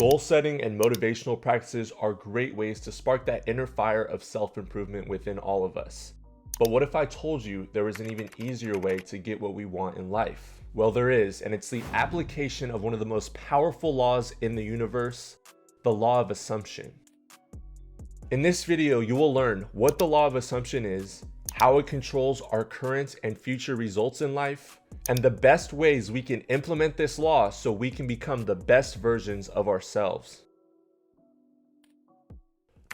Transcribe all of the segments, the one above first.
Goal setting and motivational practices are great ways to spark that inner fire of self-improvement within all of us. But what if I told you there was an even easier way to get what we want in life? Well, there is, and it's the application of one of the most powerful laws in the universe, the law of assumption. In this video, you will learn what the law of assumption is, how it controls our current and future results in life, and the best ways we can implement this law so we can become the best versions of ourselves.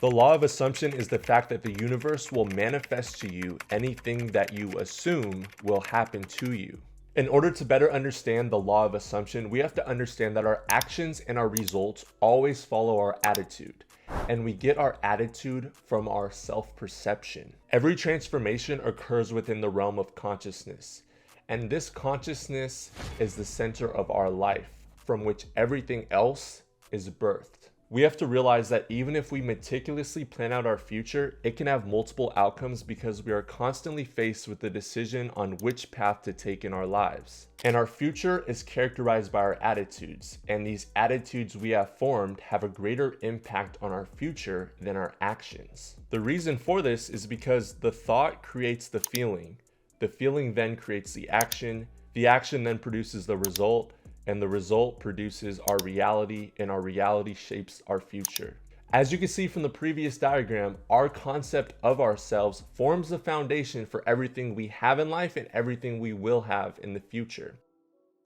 The law of assumption is the fact that the universe will manifest to you anything that you assume will happen to you. In order to better understand the law of assumption, we have to understand that our actions and our results always follow our attitude, and we get our attitude from our self-perception. Every transformation occurs within the realm of consciousness, and this consciousness is the center of our life, from which everything else is birthed. We have to realize that even if we meticulously plan out our future, it can have multiple outcomes because we are constantly faced with the decision on which path to take in our lives. And our future is characterized by our attitudes, and these attitudes we have formed have a greater impact on our future than our actions. The reason for this is because the thought creates the feeling then creates the action then produces the result, and the result produces our reality, and our reality shapes our future. As you can see from the previous diagram, our concept of ourselves forms the foundation for everything we have in life and everything we will have in the future.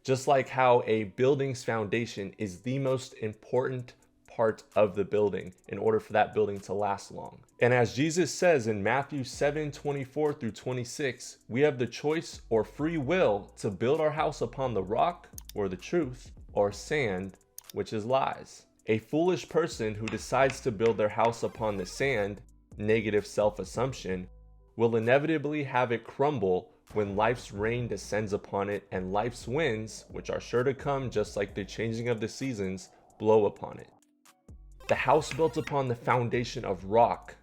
Just like how a building's foundation is the most important part of the building in order for that building to last long. And as Jesus says in Matthew 7:24 through 26, we have the choice or free will to build our house upon the rock, or the truth, or sand, which is lies. A foolish person who decides to build their house upon the sand, negative self-assumption, will inevitably have it crumble when life's rain descends upon it and life's winds, which are sure to come just like the changing of the seasons, blow upon it. The house built upon the foundation of rock,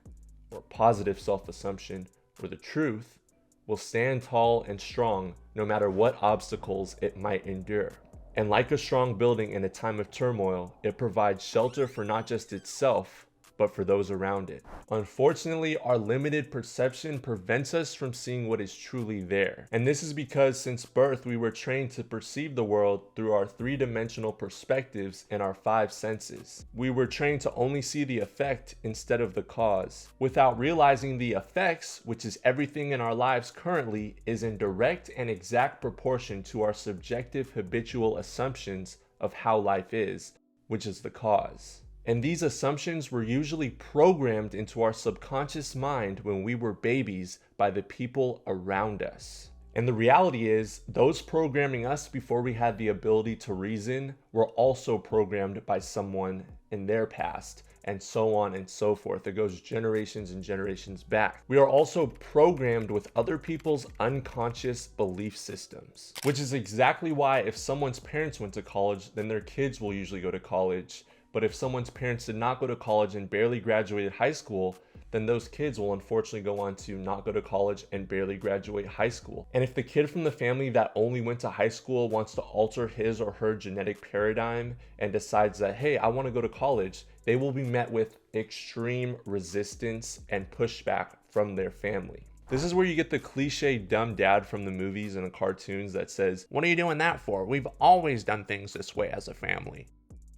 or positive self-assumption, or the truth, will stand tall and strong no matter what obstacles it might endure. And like a strong building in a time of turmoil, it provides shelter for not just itself, but for those around it. Unfortunately, our limited perception prevents us from seeing what is truly there. And this is because since birth, we were trained to perceive the world through our three-dimensional perspectives and our five senses. We were trained to only see the effect instead of the cause, without realizing the effects, which is everything in our lives currently, is in direct and exact proportion to our subjective habitual assumptions of how life is, which is the cause. And these assumptions were usually programmed into our subconscious mind when we were babies by the people around us. And the reality is, those programming us before we had the ability to reason were also programmed by someone in their past, and so on and so forth. It goes generations and generations back. We are also programmed with other people's unconscious belief systems, which is exactly why if someone's parents went to college, then their kids will usually go to college. But if someone's parents did not go to college and barely graduated high school, then those kids will unfortunately go on to not go to college and barely graduate high school. And if the kid from the family that only went to high school wants to alter his or her genetic paradigm and decides that, hey, I want to go to college, they will be met with extreme resistance and pushback from their family. This is where you get the cliche dumb dad from the movies and the cartoons that says, "What are you doing that for? We've always done things this way as a family."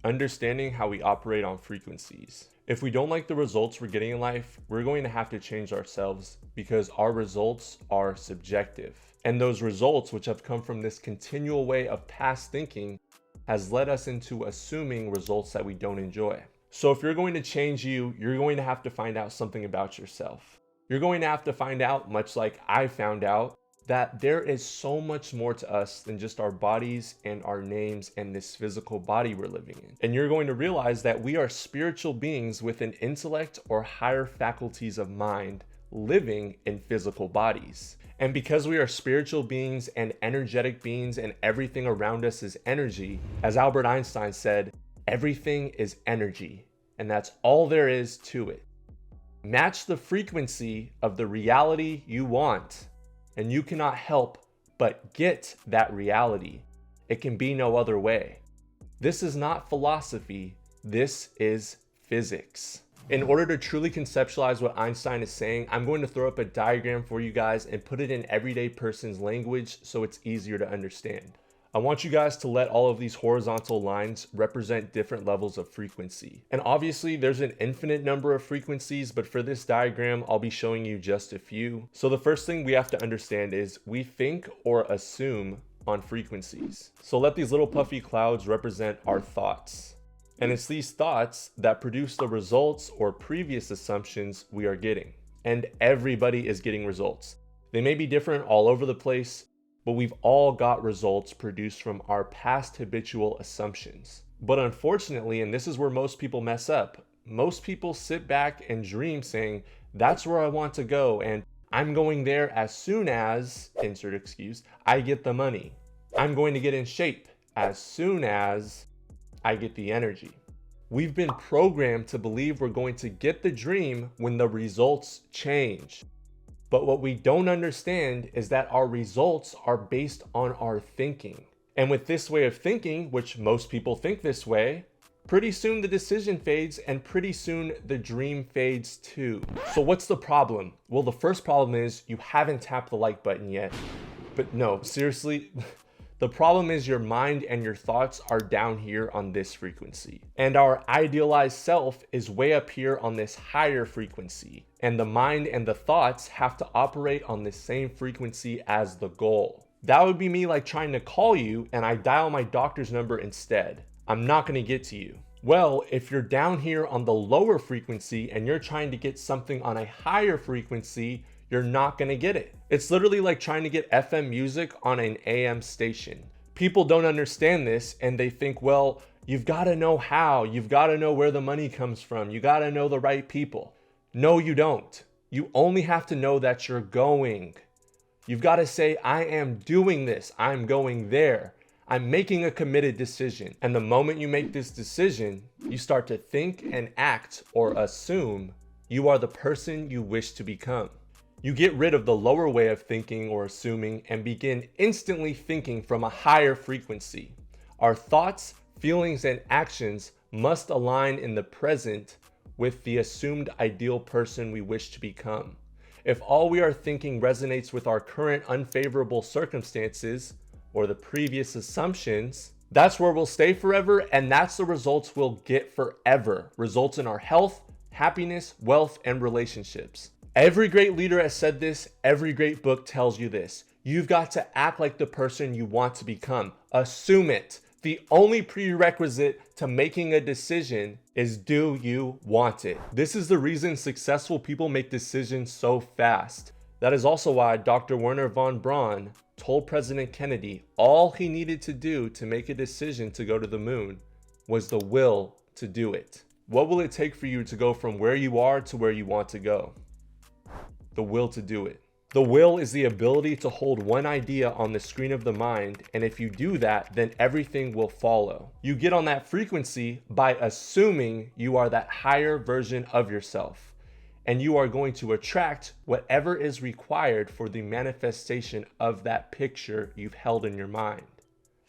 Understanding how we operate on frequencies. If we don't like the results we're getting in life, we're going to have to change ourselves because our results are subjective. And those results, which have come from this continual way of past thinking, has led us into assuming results that we don't enjoy. So if you're going to change you, you're going to have to find out something about yourself. You're going to have to find out, much like I found out, that there is so much more to us than just our bodies and our names and this physical body we're living in. And you're going to realize that we are spiritual beings with an intellect or higher faculties of mind living in physical bodies. And because we are spiritual beings and energetic beings and everything around us is energy, as Albert Einstein said, everything is energy, and that's all there is to it. Match the frequency of the reality you want, and you cannot help but get that reality. It can be no other way. This is not philosophy, This is physics. In order to truly conceptualize what Einstein is saying, I'm going to throw up a diagram for you guys and put it in everyday person's language so it's easier to understand. I want you guys to let all of these horizontal lines represent different levels of frequency. And obviously there's an infinite number of frequencies, but for this diagram, I'll be showing you just a few. So the first thing we have to understand is we think or assume on frequencies. So let these little puffy clouds represent our thoughts. And it's these thoughts that produce the results or previous assumptions we are getting. And everybody is getting results. They may be different all over the place, but we've all got results produced from our past habitual assumptions. But unfortunately, and this is where most people mess up, most people sit back and dream saying, that's where I want to go, and I'm going there as soon as, insert excuse, I get the money. I'm going to get in shape as soon as I get the energy. We've been programmed to believe we're going to get the dream when the results change. But what we don't understand is that our results are based on our thinking. And with this way of thinking, which most people think this way, pretty soon the decision fades and pretty soon the dream fades too. So what's the problem? Well, the first problem is you haven't tapped the like button yet. But no, seriously, the problem is your mind and your thoughts are down here on this frequency. And our idealized self is way up here on this higher frequency. And the mind and the thoughts have to operate on the same frequency as the goal. That would be me like trying to call you and I dial my doctor's number instead. I'm not gonna get to you. Well, if you're down here on the lower frequency and you're trying to get something on a higher frequency, you're not gonna get it. It's literally like trying to get FM music on an AM station. People don't understand this and they think, well, you've gotta know how, you've gotta know where the money comes from, you gotta know the right people. No, you don't. You only have to know that you're going. You've gotta say, I am doing this, I'm going there. I'm making a committed decision. And the moment you make this decision, you start to think and act or assume you are the person you wish to become. You get rid of the lower way of thinking or assuming and begin instantly thinking from a higher frequency. Our thoughts, feelings, and actions must align in the present with the assumed ideal person we wish to become. If all we are thinking resonates with our current unfavorable circumstances or the previous assumptions, that's where we'll stay forever, and that's the results we'll get forever. Results in our health, happiness, wealth, and relationships. Every great leader has said this, every great book tells you this. You've got to act like the person you want to become. Assume it. The only prerequisite to making a decision is, do you want it? This is the reason successful people make decisions so fast. That is also why Dr. Wernher von Braun told President Kennedy all he needed to do to make a decision to go to the moon was the will to do it. What will it take for you to go from where you are to where you want to go? The will to do it. The will is the ability to hold one idea on the screen of the mind, and if you do that, then everything will follow. You get on that frequency by assuming you are that higher version of yourself, and you are going to attract whatever is required for the manifestation of that picture you've held in your mind.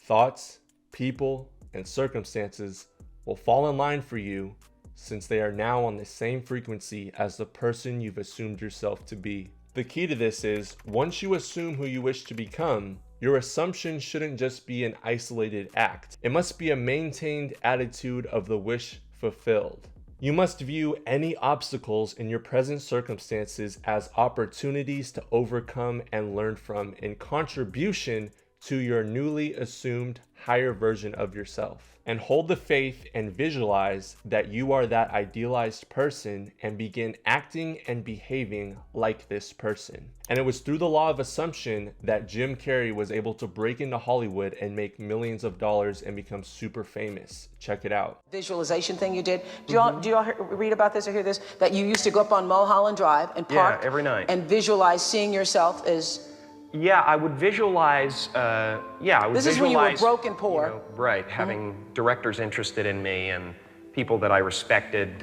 Thoughts, people, and circumstances will fall in line for you since they are now on the same frequency as the person you've assumed yourself to be. The key to this is, once you assume who you wish to become, your assumption shouldn't just be an isolated act. It must be a maintained attitude of the wish fulfilled. You must view any obstacles in your present circumstances as opportunities to overcome and learn from in contribution to your newly assumed higher version of yourself. And hold the faith and visualize that you are that idealized person and begin acting and behaving like this person. And it was through the law of assumption that Jim Carrey was able to break into Hollywood and make millions of dollars and become super famous. Check it out. Visualization thing you did. Do y'all read about this or hear this? That you used to go up on Mulholland Drive and park every night and visualize seeing yourself as... Yeah, I would visualize, This is when you were broke and poor. You know, right, having directors interested in me and people that I respected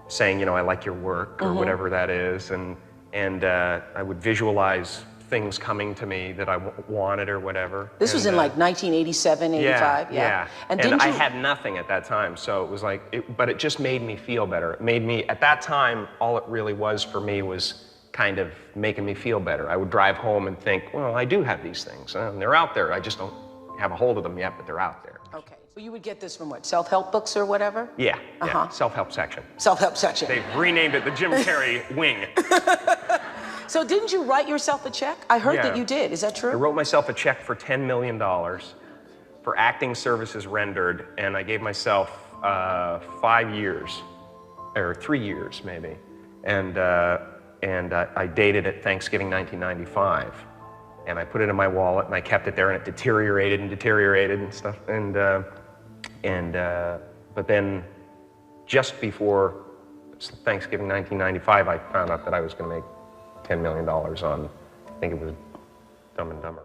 saying, you know, I like your work or whatever that is. And I would visualize things coming to me that I wanted or whatever. This was in like 1987, 85, yeah. And I had nothing at that time, so it was like, but it just made me feel better. It made me, at that time, all it really was for me was kind of making me feel better. I would drive home and think, well, I do have these things, and they're out there. I just don't have a hold of them yet, but they're out there. Okay, so you would get this from what, self-help books or whatever? Yeah, self-help section. Self-help section. They've renamed it the Jim Carrey wing. So didn't you write yourself a check? I heard that you did, is that true? I wrote myself a check for $10 million for acting services rendered, and I gave myself 5 years, or 3 years maybe, and I dated it Thanksgiving 1995, and I put it in my wallet and I kept it there, and it deteriorated and stuff, but then just before Thanksgiving 1995, I found out that I was going to make $10 million on, I think it was Dumb and Dumber.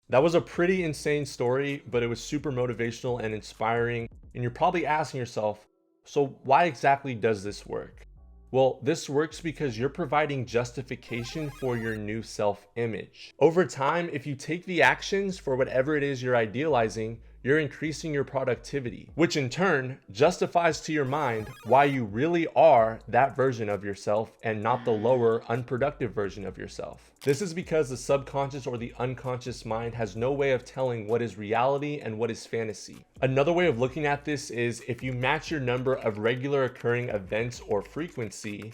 That was a pretty insane story, but it was super motivational and inspiring. And you're probably asking yourself, so why exactly does this work? Well, this works because you're providing justification for your new self-image. Over time, if you take the actions for whatever it is you're idealizing, you're increasing your productivity, which in turn justifies to your mind why you really are that version of yourself and not the lower, unproductive version of yourself. This is because the subconscious or the unconscious mind has no way of telling what is reality and what is fantasy. Another way of looking at this is if you match your number of regular occurring events or frequency,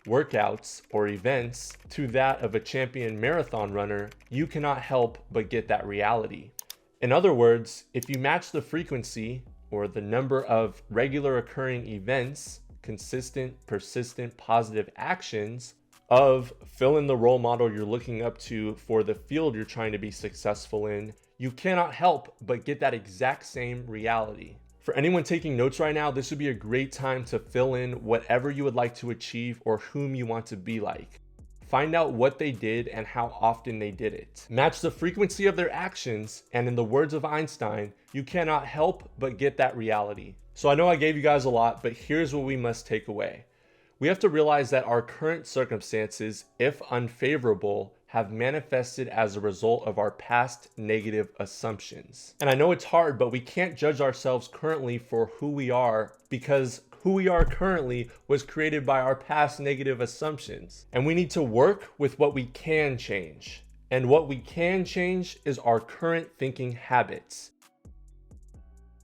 workouts or events, to that of a champion marathon runner, you cannot help but get that reality. In other words, if you match the frequency or the number of regular occurring events, consistent, persistent, positive actions of fill in the role model you're looking up to for the field you're trying to be successful in, you cannot help but get that exact same reality. For anyone taking notes right now, this would be a great time to fill in whatever you would like to achieve or whom you want to be like. Find out what they did and how often they did it. Match the frequency of their actions, and in the words of Einstein, you cannot help but get that reality. So I know I gave you guys a lot, but here's what we must take away. We have to realize that our current circumstances, if unfavorable, have manifested as a result of our past negative assumptions. And I know it's hard, but we can't judge ourselves currently for who we are, because who we are currently was created by our past negative assumptions. And we need to work with what we can change. And what we can change is our current thinking habits.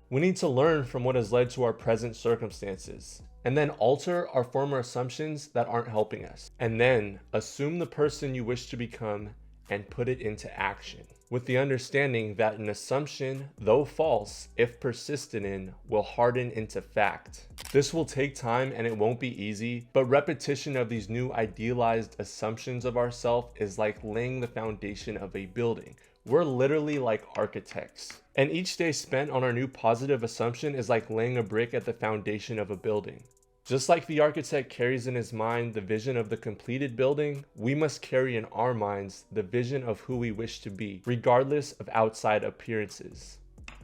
We need to learn from what has led to our present circumstances, and then alter our former assumptions that aren't helping us. And then assume the person you wish to become and put it into action, with the understanding that an assumption, though false, if persisted in, will harden into fact. This will take time and it won't be easy, but repetition of these new idealized assumptions of ourselves is like laying the foundation of a building. We're literally like architects. And each day spent on our new positive assumption is like laying a brick at the foundation of a building. Just like the architect carries in his mind the vision of the completed building, we must carry in our minds the vision of who we wish to be, regardless of outside appearances.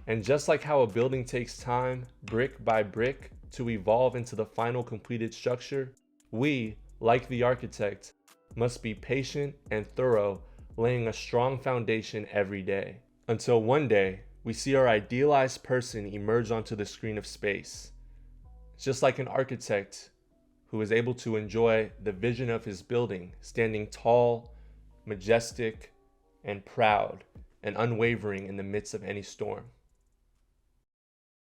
And just like how a building takes time, brick by brick, to evolve into the final completed structure, we, like the architect, must be patient and thorough, laying a strong foundation every day. Until one day, we see our idealized person emerge onto the screen of space. Just like an architect who is able to enjoy the vision of his building, standing tall, majestic, and proud, and unwavering in the midst of any storm.